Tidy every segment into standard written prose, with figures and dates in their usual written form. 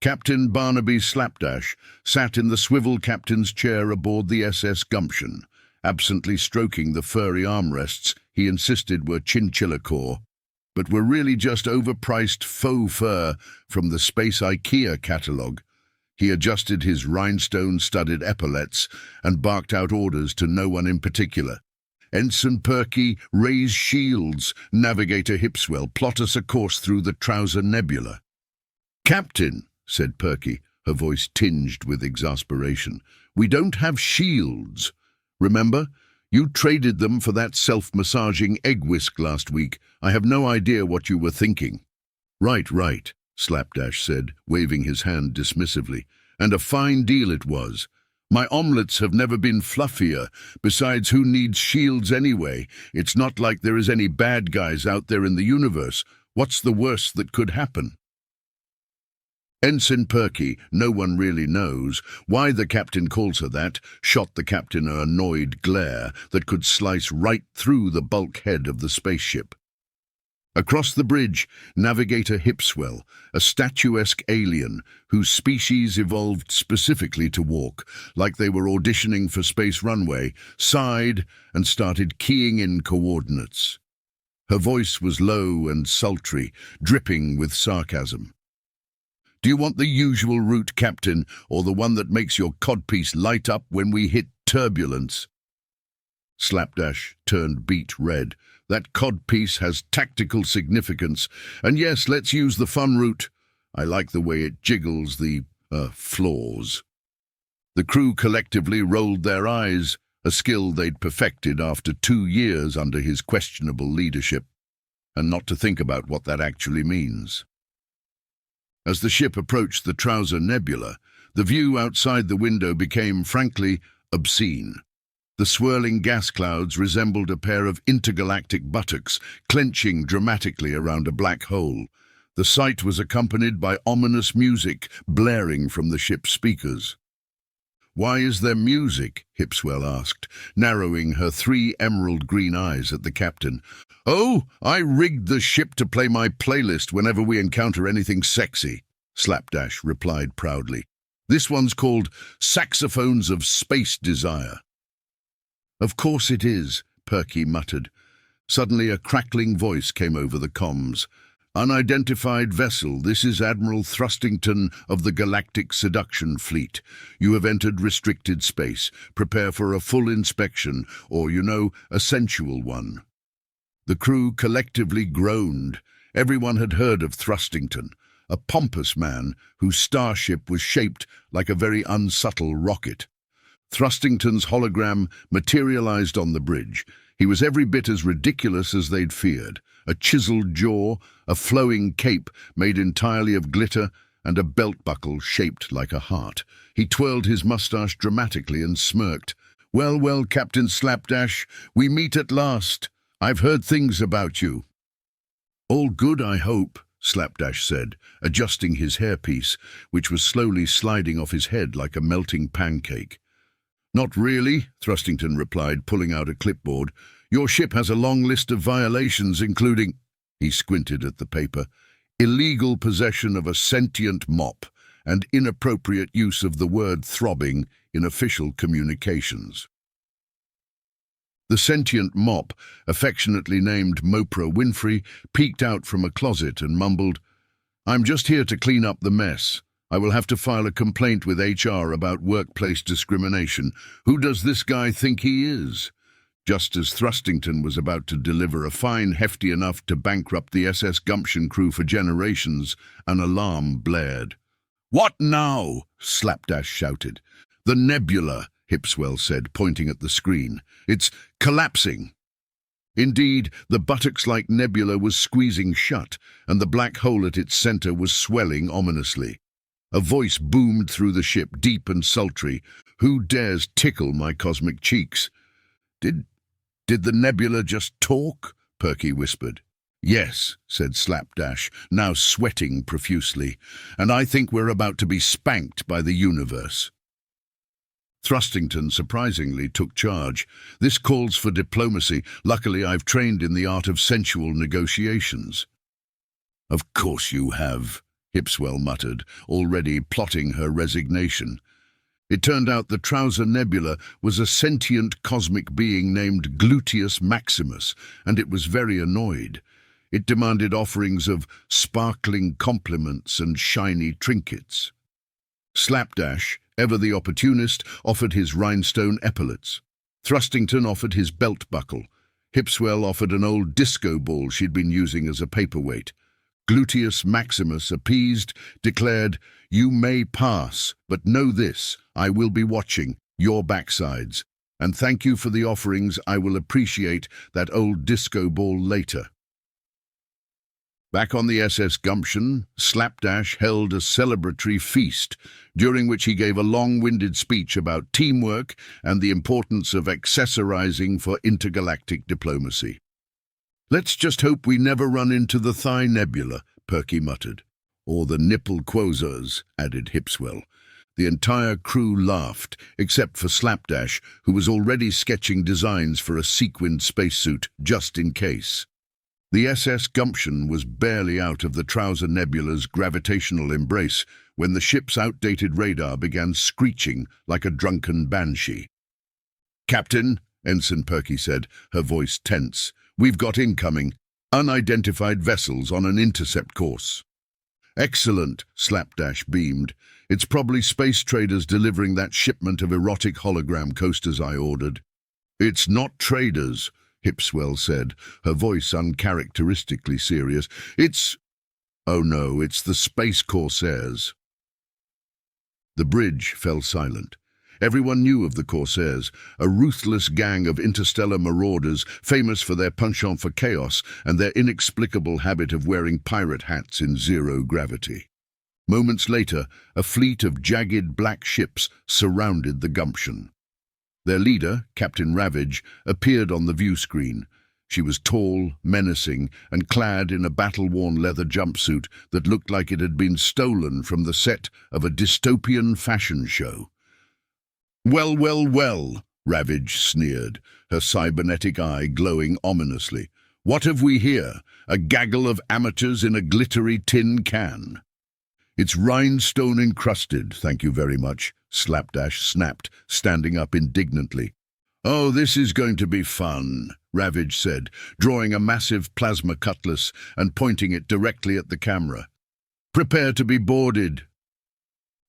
Captain Barnaby Slapdash sat in the swivel captain's chair aboard the SS Gumption, absently stroking the furry armrests he insisted were chinchilla core, but were really just overpriced faux fur from the Space IKEA catalogue. He adjusted his rhinestone-studded epaulets and barked out orders to no one in particular. "Ensign Perky, raise shields. Navigator Hipswell, plot us a course through the Trouser Nebula." "Captain," said Perky, her voice tinged with exasperation, "we don't have shields. Remember? You traded them for that self-massaging egg whisk last week. I have no idea what you were thinking." Right, Slapdash said, waving his hand dismissively. "And a fine deal it was. My omelettes have never been fluffier. Besides, who needs shields anyway? It's not like there is any bad guys out there in the universe. What's the worst that could happen?" Ensign Perky, no one really knows why the captain calls her that, shot the captain an annoyed glare that could slice right through the bulkhead of the spaceship. Across the bridge, Navigator Hipswell, a statuesque alien whose species evolved specifically to walk, like they were auditioning for Space Runway, sighed and started keying in coordinates. Her voice was low and sultry, dripping with sarcasm. "Do you want the usual route, Captain, or the one that makes your codpiece light up when we hit turbulence?" Slapdash turned beet red. "That codpiece has tactical significance, and yes, let's use the fun route. I like the way it jiggles the, floors." The crew collectively rolled their eyes, a skill they'd perfected after 2 years under his questionable leadership, and not to think about what that actually means. As the ship approached the Trouser Nebula, the view outside the window became, frankly, obscene. The swirling gas clouds resembled a pair of intergalactic buttocks clenching dramatically around a black hole. The sight was accompanied by ominous music blaring from the ship's speakers. "Why is there music?" Hipswell asked, narrowing her 3 emerald green eyes at the captain. "Oh, I rigged the ship to play my playlist whenever we encounter anything sexy," Slapdash replied proudly. "This one's called Saxophones of Space Desire." "Of course it is," Perky muttered. Suddenly a crackling voice came over the comms. "Unidentified vessel, this is Admiral Thrustington of the Galactic Seduction Fleet. You have entered restricted space. Prepare for a full inspection, or, a sensual one." The crew collectively groaned. Everyone had heard of Thrustington, a pompous man whose starship was shaped like a very unsubtle rocket. Thrustington's hologram materialized on the bridge. He was every bit as ridiculous as they'd feared. A chiseled jaw, a flowing cape made entirely of glitter, and a belt buckle shaped like a heart. He twirled his mustache dramatically and smirked. Well, Captain Slapdash, we meet at last. I've heard things about you." "All good, I hope," Slapdash said, adjusting his hairpiece, which was slowly sliding off his head like a melting pancake. "Not really," Thrustington replied, pulling out a clipboard. "Your ship has a long list of violations, including—" He squinted at the paper. "Illegal possession of a sentient mop and inappropriate use of the word throbbing in official communications." The sentient mop, affectionately named Mopra Winfrey, peeked out from a closet and mumbled, "I'm just here to clean up the mess. I will have to file a complaint with HR about workplace discrimination. Who does this guy think he is?" Just as Thrustington was about to deliver a fine hefty enough to bankrupt the SS Gumption crew for generations, an alarm blared. "What now?" Slapdash shouted. "The nebula," Hipswell said, pointing at the screen. "It's collapsing." Indeed, the buttocks-like nebula was squeezing shut, and the black hole at its center was swelling ominously. A voice boomed through the ship, deep and sultry. "Who dares tickle my cosmic cheeks?" Did the nebula just talk?" Perky whispered. "Yes," said Slapdash, now sweating profusely, "and I think we're about to be spanked by the universe." Thrustington surprisingly took charge. "This calls for diplomacy. Luckily, I've trained in the art of sensual negotiations." "Of course you have," Hipswell muttered, already plotting her resignation. It turned out the Trouser Nebula was a sentient cosmic being named Gluteus Maximus, and it was very annoyed. It demanded offerings of sparkling compliments and shiny trinkets. Slapdash, ever the opportunist, offered his rhinestone epaulets. Thrustington offered his belt buckle. Hipswell offered an old disco ball she'd been using as a paperweight. Gluteus Maximus, appeased, declared, "You may pass, but know this, I will be watching your backsides. And thank you for the offerings, I will appreciate that old disco ball later." Back on the SS Gumption, Slapdash held a celebratory feast, during which he gave a long-winded speech about teamwork and the importance of accessorizing for intergalactic diplomacy. "Let's just hope we never run into the Thigh Nebula," Perky muttered. "Or the nipple quasars," added Hipswell. The entire crew laughed, except for Slapdash, who was already sketching designs for a sequined spacesuit, just in case. The SS Gumption was barely out of the Trouser Nebula's gravitational embrace when the ship's outdated radar began screeching like a drunken banshee. "Captain," Ensign Perky said, her voice tense, "we've got incoming, unidentified vessels on an intercept course." "Excellent," Slapdash beamed. "It's probably space traders delivering that shipment of erotic hologram coasters I ordered." "It's not traders," Hipswell said, her voice uncharacteristically serious. Oh no, it's the Space Corsairs." The bridge fell silent. Everyone knew of the Corsairs, a ruthless gang of interstellar marauders famous for their penchant for chaos and their inexplicable habit of wearing pirate hats in zero gravity. Moments later, a fleet of jagged black ships surrounded the Gumption. Their leader, Captain Ravage, appeared on the view screen. She was tall, menacing, and clad in a battle-worn leather jumpsuit that looked like it had been stolen from the set of a dystopian fashion show. "Well, well, well," Ravage sneered, her cybernetic eye glowing ominously. "What have we here? A gaggle of amateurs in a glittery tin can." "It's rhinestone-encrusted, thank you very much," Slapdash snapped, standing up indignantly. "Oh, this is going to be fun," Ravage said, drawing a massive plasma cutlass and pointing it directly at the camera. "Prepare to be boarded."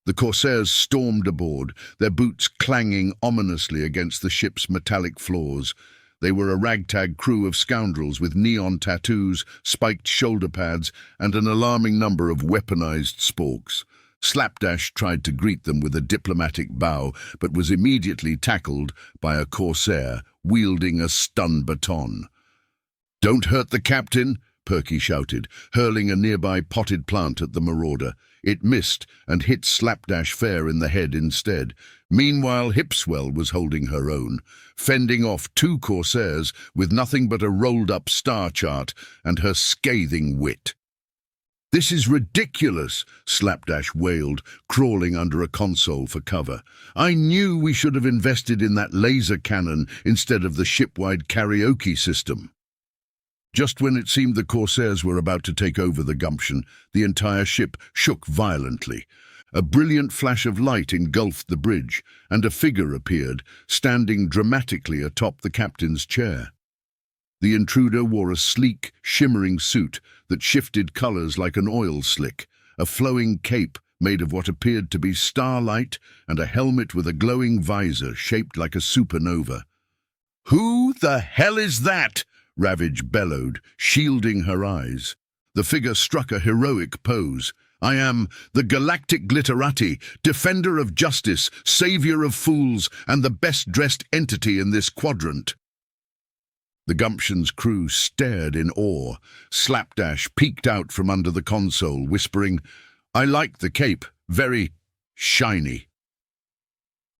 The Corsairs stormed aboard, their boots clanging ominously against the ship's metallic floors. They were a ragtag crew of scoundrels with neon tattoos, spiked shoulder pads, and an alarming number of weaponized sporks. Slapdash tried to greet them with a diplomatic bow, but was immediately tackled by a Corsair wielding a stun baton. "Don't hurt the captain," Perky shouted, hurling a nearby potted plant at the marauder. It missed and hit Slapdash fair in the head instead. Meanwhile, Hipswell was holding her own, fending off two Corsairs with nothing but a rolled-up star chart and her scathing wit. "This is ridiculous," Slapdash wailed, crawling under a console for cover. "I knew we should have invested in that laser cannon instead of the ship-wide karaoke system." Just when it seemed the Corsairs were about to take over the Gumption, the entire ship shook violently. A brilliant flash of light engulfed the bridge, and a figure appeared, standing dramatically atop the captain's chair. The intruder wore a sleek, shimmering suit that shifted colors like an oil slick, a flowing cape made of what appeared to be starlight, and a helmet with a glowing visor shaped like a supernova. "Who the hell is that?" Ravage bellowed, shielding her eyes. The figure struck a heroic pose. "I am the Galactic Glitterati, defender of justice, savior of fools, and the best-dressed entity in this quadrant." The Gumption's crew stared in awe. Slapdash peeked out from under the console, whispering, "I like the cape, very shiny."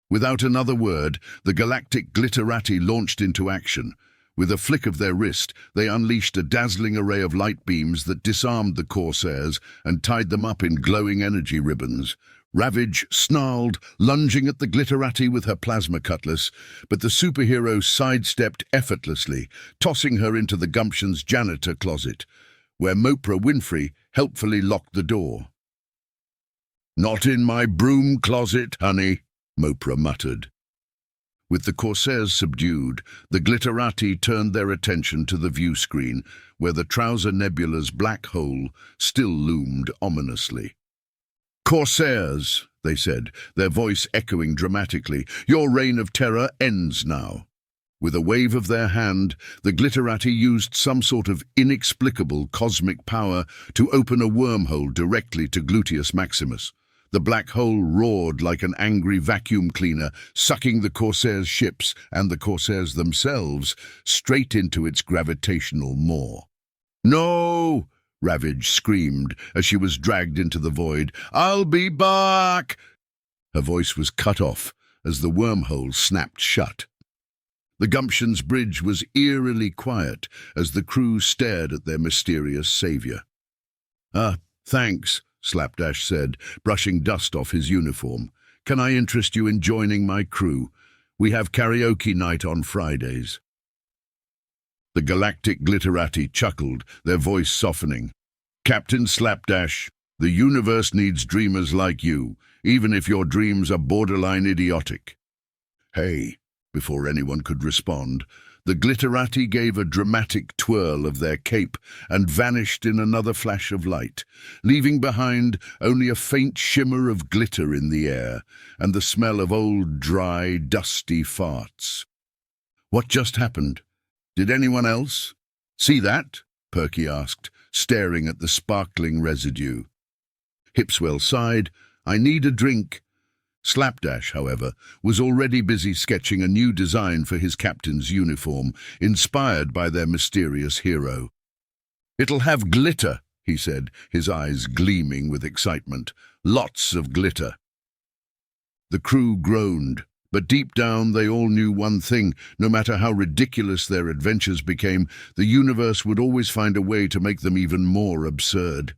Without another word, the Galactic Glitterati launched into action. With a flick of their wrist, they unleashed a dazzling array of light beams that disarmed the Corsairs and tied them up in glowing energy ribbons. Ravage snarled, lunging at the Glitterati with her plasma cutlass, but the superhero sidestepped effortlessly, tossing her into the Gumption's janitor closet, where Mopra Winfrey helpfully locked the door. "Not in my broom closet, honey," Mopra muttered. With the corsairs subdued, the glitterati turned their attention to the view screen, where the Trouser Nebula's black hole still loomed ominously. "Corsairs," they said, their voice echoing dramatically, "your reign of terror ends now." With a wave of their hand, the glitterati used some sort of inexplicable cosmic power to open a wormhole directly to Gluteus Maximus. The black hole roared like an angry vacuum cleaner, sucking the corsairs' ships and the corsairs themselves straight into its gravitational maw. "No!" Ravage screamed as she was dragged into the void. "I'll be back!" Her voice was cut off as the wormhole snapped shut. The Gumption's bridge was eerily quiet as the crew stared at their mysterious savior. Thanks," Slapdash said, brushing dust off his uniform. "Can I interest you in joining my crew? We have karaoke night on Fridays." The Galactic Glitterati chuckled, their voice softening. "Captain Slapdash, the universe needs dreamers like you, even if your dreams are borderline idiotic." "Hey," before anyone could respond, the glitterati gave a dramatic twirl of their cape and vanished in another flash of light, leaving behind only a faint shimmer of glitter in the air and the smell of old, dry, dusty farts. "What just happened? Did anyone else see that?" Perky asked, staring at the sparkling residue. Hipswell sighed. "I need a drink." Slapdash, however, was already busy sketching a new design for his captain's uniform, inspired by their mysterious hero. "It'll have glitter," he said, his eyes gleaming with excitement. "Lots of glitter." The crew groaned, but deep down they all knew one thing: no matter how ridiculous their adventures became, the universe would always find a way to make them even more absurd.